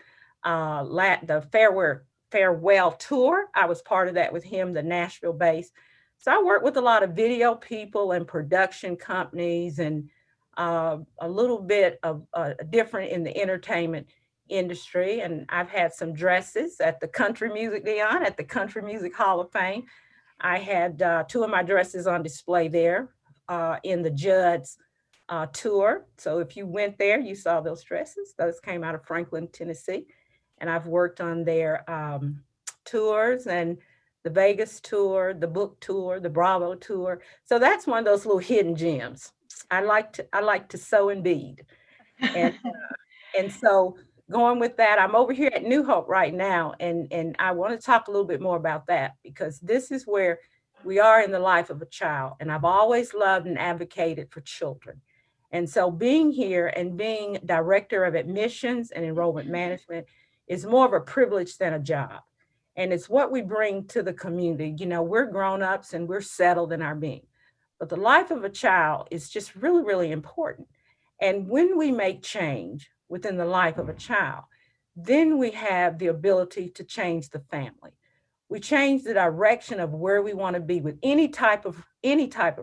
the farewell tour. I was part of that with him, the Nashville base. So I worked with a lot of video people and production companies and a little bit of different in the entertainment industry. And I've had some dresses at the Country Music, Dionne, at the Country Music Hall of Fame. I had 2 of my dresses on display there in the Judd's tour. So if you went there, you saw those dresses. Those came out of Franklin, Tennessee. And I've worked on their tours and the Vegas tour, the book tour, the Bravo tour. So that's one of those little hidden gems. I like to sew and bead. And so going with that, I'm over here at New Hope right now. And I want to talk a little bit more about that because this is where we are in the life of a child. And I've always loved and advocated for children. And so being here and being director of admissions and enrollment management is more of a privilege than a job. And it's what we bring to the community. You know, we're grown-ups and we're settled in our being. But the life of a child is just really, really important. And when we make change within the life of a child, then we have the ability to change the family. We change the direction of where we want to be with any type of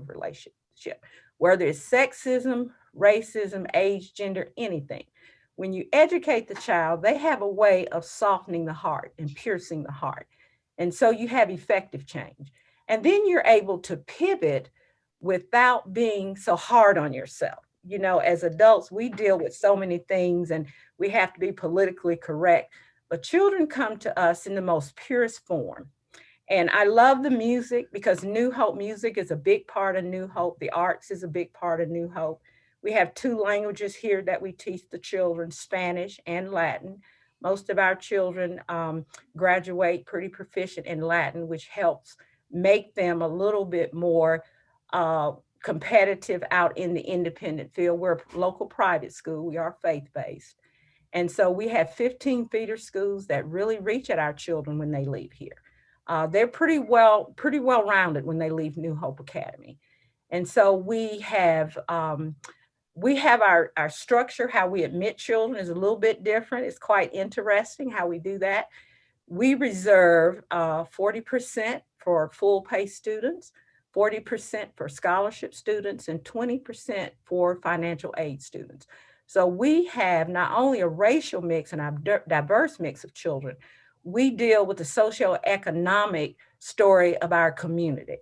relationship, whether it's sexism, racism, age, gender, anything. When you educate the child, they have a way of softening the heart and piercing the heart. And so you have effective change. And then you're able to pivot without being so hard on yourself. You know, as adults, we deal with so many things and we have to be politically correct, but children come to us in the most purest form. And I love the music because New Hope music is a big part of New Hope. The arts is a big part of New Hope. We have 2 languages here that we teach the children, Spanish and Latin. Most of our children graduate pretty proficient in Latin, which helps make them a little bit more competitive out in the independent field. We're a local private school. We are faith-based. And so we have 15 feeder schools that really reach at our children when they leave here. They're pretty well rounded when they leave New Hope Academy. And so we have our structure, how we admit children is a little bit different. It's quite interesting how we do that. We reserve 40% for full pay students, 40% for scholarship students, and 20% for financial aid students. So we have not only a racial mix and a diverse mix of children, we deal with the socioeconomic story of our community.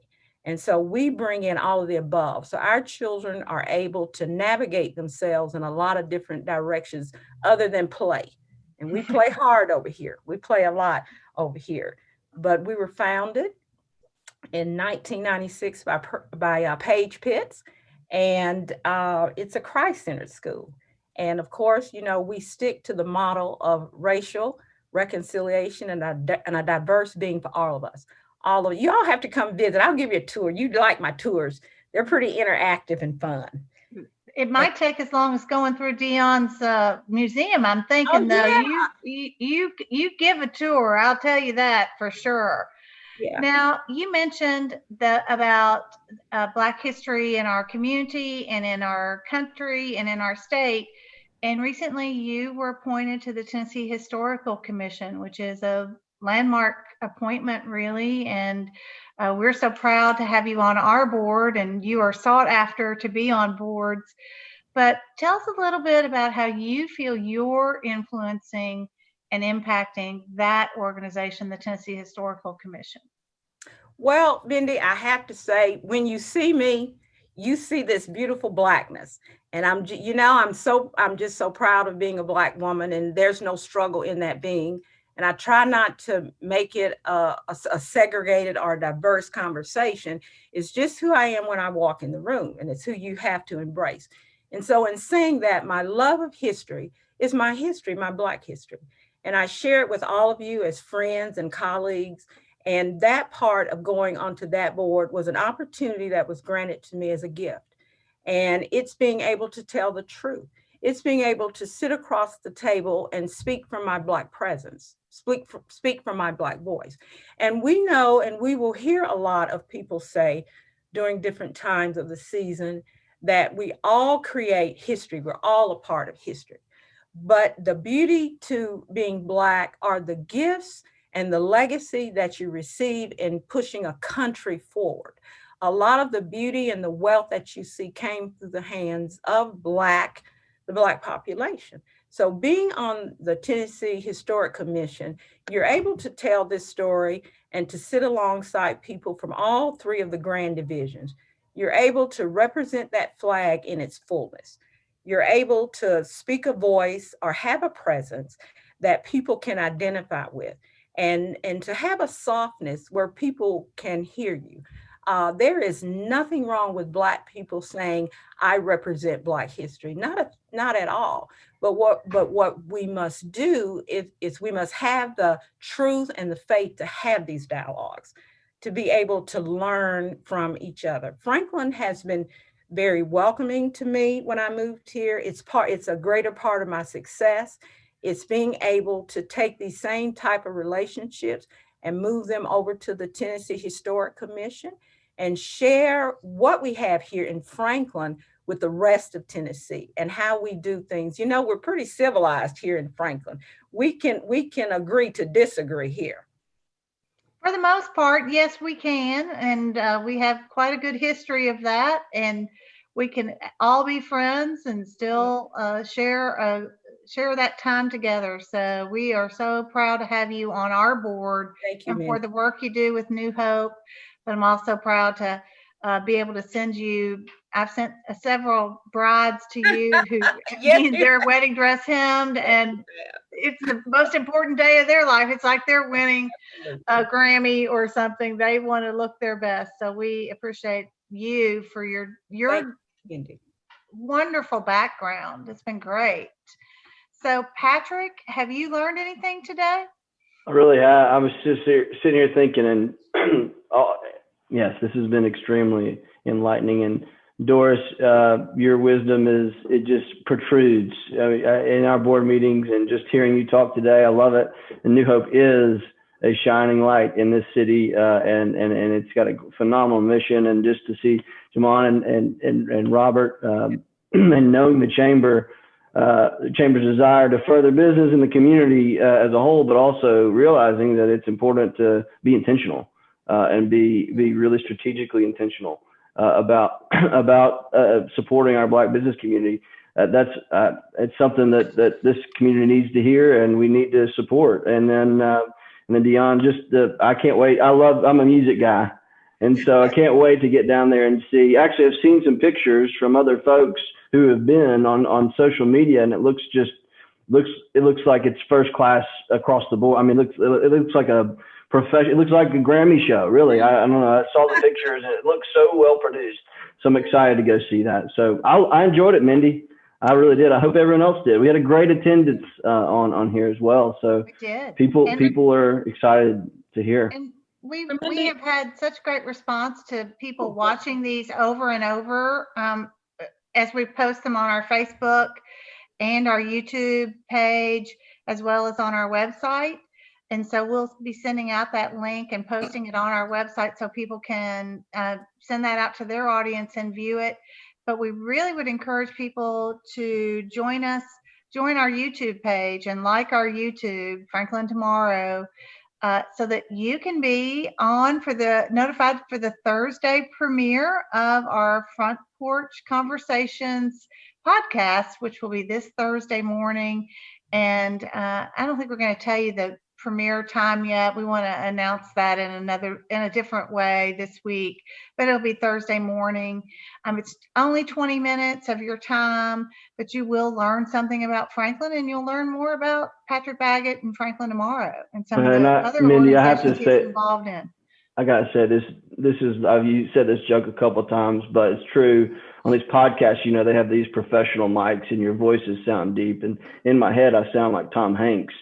And so we bring in all of the above. So our children are able to navigate themselves in a lot of different directions other than play. And we play hard over here. We play a lot over here. But we were founded in 1996 by Paige Pitts, and it's a Christ-centered school. And of course, you know, we stick to the model of racial reconciliation and a diverse being for all of us. All of you all have to come visit. I'll give you a tour. You'd like my tours. They're pretty interactive and fun. It might take as long as going through Dionne's museum. I'm thinking though, you give a tour. I'll tell you that for sure. Yeah. Now you mentioned about Black history in our community and in our country and in our state. And recently you were appointed to the Tennessee Historical Commission, which is a landmark appointment really. And we're so proud to have you on our board, and you are sought after to be on boards. But tell us a little bit about how you feel you're influencing and impacting that organization, the Tennessee Historical Commission. Well, Mindy, I have to say, when you see me, you see this beautiful Blackness. And I'm just so proud of being a Black woman, and there's no struggle in that being. And I try not to make it a segregated or diverse conversation. It's just who I am when I walk in the room, and it's who you have to embrace. And so in saying that, my love of history is my history, my Black history. And I share it with all of you as friends and colleagues. And that part of going onto that board was an opportunity that was granted to me as a gift. And it's being able to tell the truth. It's being able to sit across the table and speak from my Black presence, speak from my Black voice. And we know, and we will hear a lot of people say during different times of the season that we all create history. We're all a part of history. But the beauty to being Black are the gifts and the legacy that you receive in pushing a country forward. A lot of the beauty and the wealth that you see came through the hands of the Black population. So being on the Tennessee Historic Commission, you're able to tell this story and to sit alongside people from all 3 of the grand divisions. You're able to represent that flag in its fullness. You're able to speak a voice or have a presence that people can identify with, and to have a softness where people can hear you. There is nothing wrong with Black people saying, I represent Black history, not at all. But what we must do is we must have the truth and the faith to have these dialogues, to be able to learn from each other. Franklin has been very welcoming to me when I moved here. It's a greater part of my success. It's being able to take these same type of relationships and move them over to the Tennessee Historic Commission and share what we have here in Franklin with the rest of Tennessee and how we do things. You know, we're pretty civilized here in Franklin. We can agree to disagree here. For the most part, yes, we can. And we have quite a good history of that. And we can all be friends and still share that time together. So we are so proud to have you on our board. Thank you, and for Mindy. the work you do with New Hope. But I'm also proud to be able to send you. I've sent several brides to you who Yes, need their wedding dress hemmed, and it's the most important day of their life. It's like they're winning a Grammy or something. They want to look their best. So we appreciate you for your Thank you, Mindy. wonderful background. It's been great. So Patrick, have you learned anything today? I really have. I was just sitting here thinking, and yes, this has been extremely enlightening. And Doris, your wisdom it just protrudes in our board meetings, and just hearing you talk today, I love it. And New Hope is a shining light in this city, and it's got a phenomenal mission. And just to see Jemond and Robert, and knowing the chamber's desire to further business in the community as a whole, but also realizing that it's important to be intentional and be really strategically intentional about supporting our Black business community. It's something that this community needs to hear, and we need to support. And then Dionne, I can't wait. I'm a music guy, and so I can't wait to get down there and see. Actually, I've seen some pictures from other folks who have been on social media, and it looks like it's first class across the board. I mean, it looks like a profession. It looks like a Grammy show, really. I don't know. I saw the pictures, and it looks so well produced. So I'm excited to go see that. So I enjoyed it, Mindy. I really did. I hope everyone else did. We had a great attendance on here as well. So We did. people are excited to hear. And we have had such great response to people watching these over and over as we post them on our Facebook and our YouTube page, as well as on our website. And so we'll be sending out that link and posting it on our website so people can send that out to their audience and view it. But we really would encourage people to join our YouTube page and like our YouTube, Franklin Tomorrow, so that you can be notified for the Thursday premiere of our Front Porch Conversations podcast, which will be this Thursday morning. And I don't think we're going to tell you the premiere time yet. We want to announce that in a different way this week, but it'll be Thursday morning. It's only 20 minutes of your time, but you will learn something about Franklin, and you'll learn more about Patrick Baggett and Franklin Tomorrow and some of the other Mindy, I have organizations to say, he's involved in. I gotta say this is, I've said this joke a couple of times, but it's true. On these podcasts, they have these professional mics, and your voices sound deep. And in my head, I sound like Tom Hanks.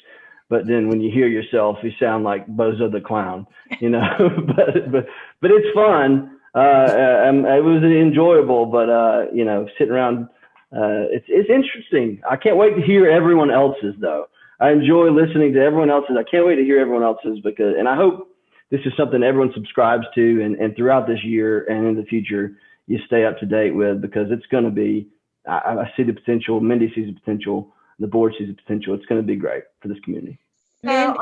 But then when you hear yourself, you sound like Bozo the Clown, but it's fun. It was enjoyable, but sitting around, it's interesting. I can't wait to hear everyone else's, though. I enjoy listening to everyone else's. I can't wait to hear everyone else's, and I hope this is something everyone subscribes to, and throughout this year and in the future, you stay up to date with, because it's going to be, I see the potential. Mindy sees the potential. The board sees the potential. It's going to be great for this community. Mindy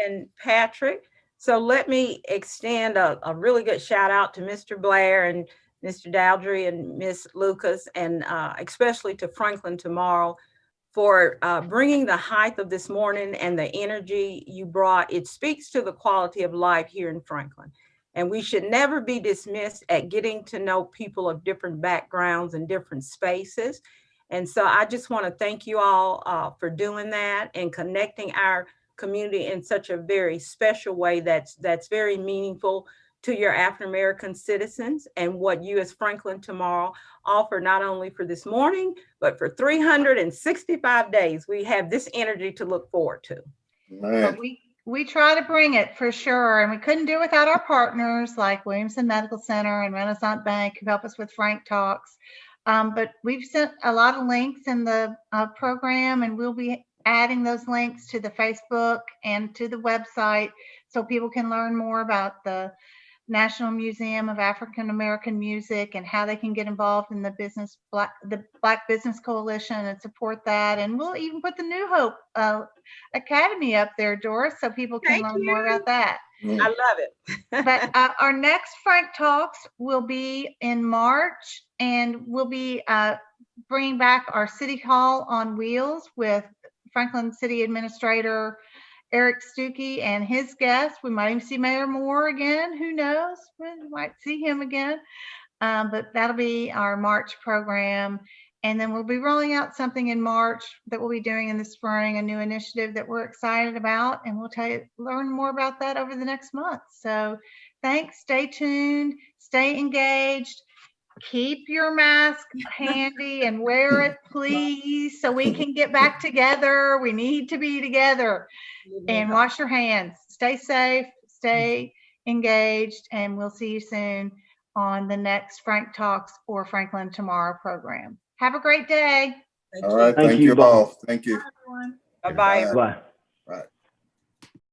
and Patrick. So let me extend a really good shout out to Mr. Blair and Mr. Daughtry and Miss Lucas, and especially to Franklin Tomorrow for bringing the height of this morning and the energy you brought. It speaks to the quality of life here in Franklin. And we should never be dismissed at getting to know people of different backgrounds and different spaces. And so I just want to thank you all for doing that and connecting our community in such a very special way that's very meaningful to your African-American citizens, and what you as Franklin Tomorrow offer, not only for this morning, but for 365 days. We have this energy to look forward to. But we try to bring it for sure, and we couldn't do it without our partners like Williamson Medical Center and Renaissance Bank, who help us with FrankTalks. But we've sent a lot of links in the program, and we'll be adding those links to the Facebook and to the website so people can learn more about the National Museum of African American Music and how they can get involved in the Black Business Coalition and support that. And we'll even put the New Hope Academy up there, Doris, so people can learn more about that. I love it. But our next Frank Talks will be in March, and we'll be bringing back our City Hall on Wheels with Franklin City Administrator Eric Stuckey and his guests. We might even see Mayor Moore again. Who knows? We might see him again. But that'll be our March program. And then we'll be rolling out something in March that we'll be doing in the spring, a new initiative that we're excited about. And we'll learn more about that over the next month. So thanks. Stay tuned. Stay engaged. Keep your mask handy and wear it, please, so we can get back together. We need to be together. And wash your hands. Stay safe, stay engaged, and we'll see you soon on the next Frank Talks or Franklin Tomorrow program. Have a great day. All right. Thank you both. Thank you. Bye, everyone. Bye-bye. Bye.